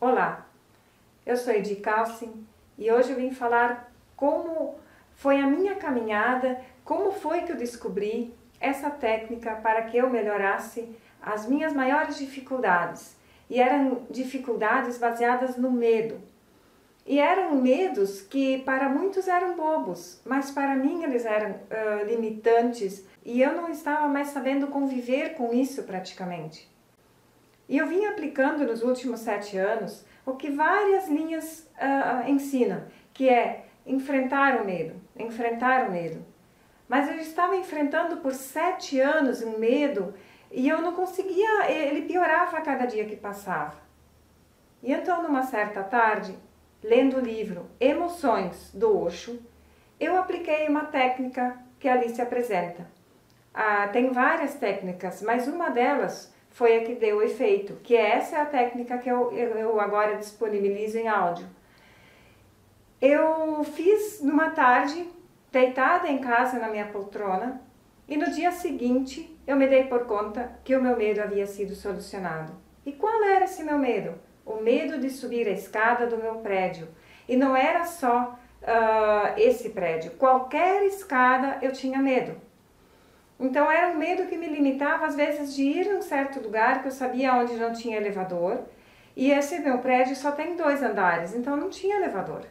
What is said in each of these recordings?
Olá, eu sou Edi Kalsin e hoje eu vim falar como foi a minha caminhada, como foi que eu descobri essa técnica para que eu melhorasse as minhas maiores dificuldades. E eram dificuldades baseadas no medo. E eram medos que para muitos eram bobos, mas para mim eles eram limitantes e eu não estava mais sabendo conviver com isso praticamente. E eu vim aplicando nos últimos 7 anos o que várias linhas ensinam, que é enfrentar o medo, enfrentar o medo. Mas eu estava enfrentando por 7 anos um medo e eu não conseguia, ele piorava a cada dia que passava. E então, numa certa tarde, lendo o livro Emoções, do Osho, eu apliquei uma técnica que ali se apresenta. Tem várias técnicas, mas uma delas foi a que deu efeito, que essa é a técnica que eu agora disponibilizo em áudio. Eu fiz numa tarde, deitada em casa na minha poltrona, e no dia seguinte eu me dei por conta que o meu medo havia sido solucionado. E qual era esse meu medo? O medo de subir a escada do meu prédio. E não era só esse prédio, qualquer escada eu tinha medo. Então era um medo que me limitava às vezes de ir a um certo lugar que eu sabia onde não tinha elevador. E esse meu prédio só tem 2 andares, então não tinha elevador.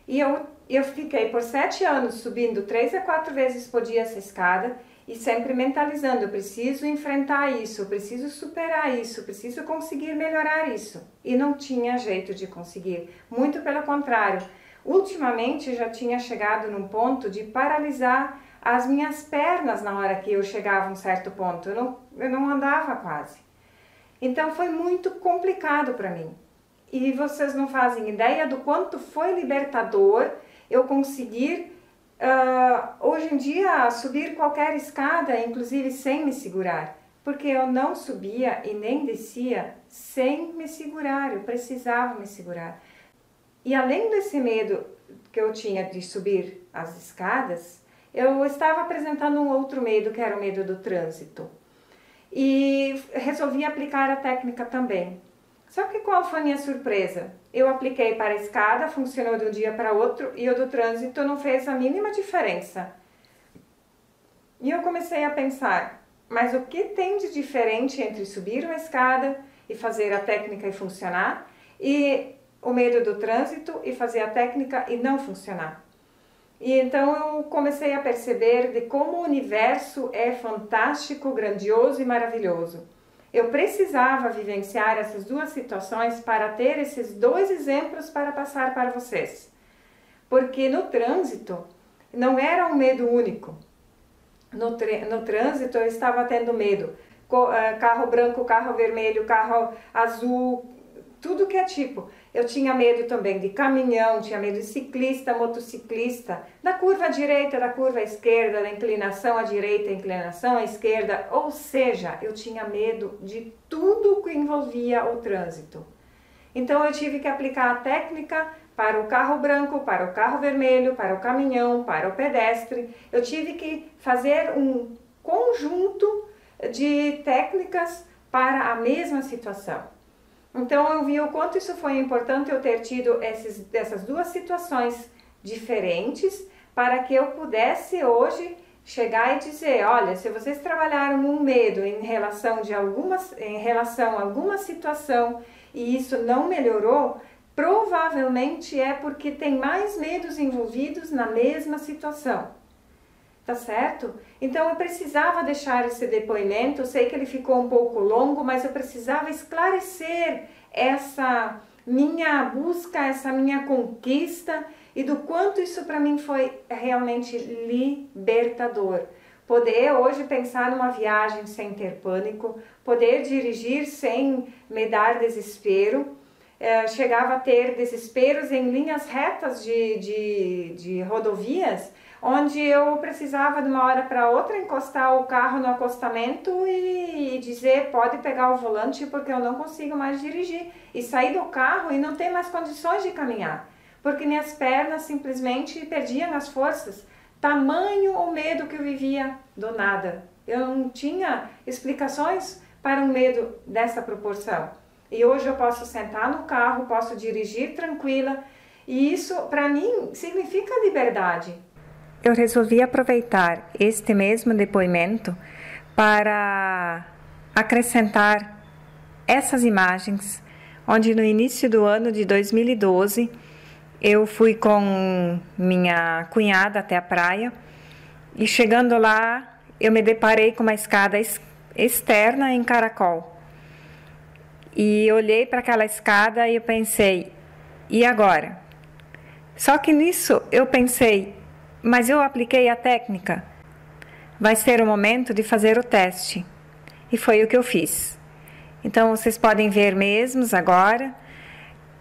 E eu fiquei por 7 anos subindo 3 a 4 vezes por dia essa escada e sempre mentalizando, eu preciso enfrentar isso, eu preciso superar isso, eu preciso conseguir melhorar isso. E não tinha jeito de conseguir, muito pelo contrário. Ultimamente já tinha chegado num ponto de paralisar as minhas pernas na hora que eu chegava a um certo ponto, eu não andava quase. Então foi muito complicado para mim. E vocês não fazem ideia do quanto foi libertador eu conseguir, hoje em dia, subir qualquer escada, inclusive sem me segurar. Porque eu não subia e nem descia sem me segurar, eu precisava me segurar. E além desse medo que eu tinha de subir as escadas, eu estava apresentando um outro medo, que era o medo do trânsito. E resolvi aplicar a técnica também. Só que qual foi a minha surpresa? Eu apliquei para a escada, funcionou de um dia para outro, e o do trânsito não fez a mínima diferença. E eu comecei a pensar, mas o que tem de diferente entre subir uma escada e fazer a técnica e funcionar, e o medo do trânsito e fazer a técnica e não funcionar? E então eu comecei a perceber de como o universo é fantástico, grandioso e maravilhoso. Eu precisava vivenciar essas 2 situações para ter esses 2 exemplos para passar para vocês. Porque no trânsito não era um medo único. No trânsito eu estava tendo medo. Carro branco, carro vermelho, carro azul, tudo que é tipo. Eu tinha medo também de caminhão, tinha medo de ciclista, motociclista, da curva direita, da curva esquerda, da inclinação à direita, inclinação à esquerda, ou seja, eu tinha medo de tudo que envolvia o trânsito. Então eu tive que aplicar a técnica para o carro branco, para o carro vermelho, para o caminhão, para o pedestre. Eu tive que fazer um conjunto de técnicas para a mesma situação. Então eu vi o quanto isso foi importante eu ter tido essas 2 situações diferentes para que eu pudesse hoje chegar e dizer, olha, se vocês trabalharam um medo em relação a alguma situação e isso não melhorou, provavelmente é porque tem mais medos envolvidos na mesma situação. Tá certo? Então eu precisava deixar esse depoimento, eu sei que ele ficou um pouco longo, mas eu precisava esclarecer essa minha busca, essa minha conquista e do quanto isso para mim foi realmente libertador. Poder hoje pensar numa viagem sem ter pânico, poder dirigir sem me dar desespero. Chegava a ter desesperos em linhas retas de rodovias, onde eu precisava de uma hora para outra encostar o carro no acostamento e dizer, pode pegar o volante porque eu não consigo mais dirigir, e sair do carro e não ter mais condições de caminhar, porque minhas pernas simplesmente perdiam as forças, tamanho o medo que eu vivia do nada. Eu não tinha explicações para um medo dessa proporção. E hoje eu posso sentar no carro, posso dirigir tranquila, e isso para mim significa liberdade. Eu resolvi aproveitar este mesmo depoimento para acrescentar essas imagens, onde no início do ano de 2012 eu fui com minha cunhada até a praia e chegando lá eu me deparei com uma escada externa em caracol. E olhei para aquela escada e eu pensei, e agora? Só que nisso eu pensei, mas eu apliquei a técnica. Vai ser o momento de fazer o teste. E foi o que eu fiz. Então vocês podem ver mesmo agora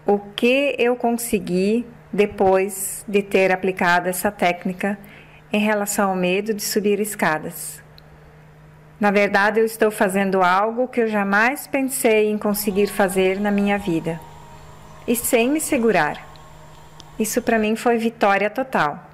o que eu consegui depois de ter aplicado essa técnica em relação ao medo de subir escadas. Na verdade, eu estou fazendo algo que eu jamais pensei em conseguir fazer na minha vida. E sem me segurar. Isso para mim foi vitória total.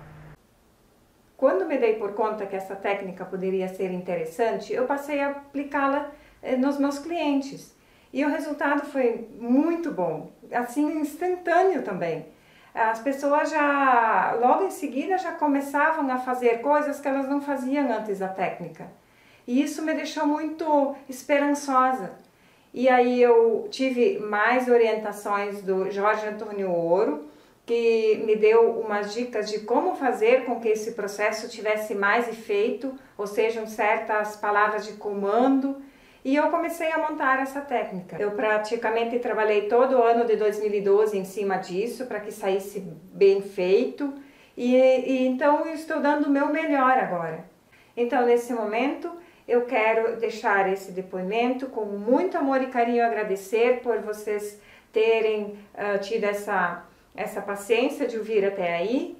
Quando me dei por conta que essa técnica poderia ser interessante, eu passei a aplicá-la nos meus clientes. E o resultado foi muito bom, assim instantâneo também. As pessoas já, logo em seguida, já começavam a fazer coisas que elas não faziam antes da técnica. E isso me deixou muito esperançosa. E aí eu tive mais orientações do Jorge Antônio Ouro, que me deu umas dicas de como fazer com que esse processo tivesse mais efeito, ou sejam certas palavras de comando, e eu comecei a montar essa técnica. Eu praticamente trabalhei todo o ano de 2012 em cima disso, para que saísse bem feito, e então eu estou dando o meu melhor agora. Então, nesse momento, eu quero deixar esse depoimento com muito amor e carinho, agradecer por vocês terem tido essa paciência de ouvir até aí,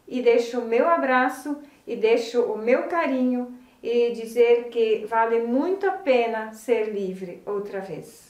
e deixo o meu abraço e deixo o meu carinho e dizer que vale muito a pena ser livre outra vez.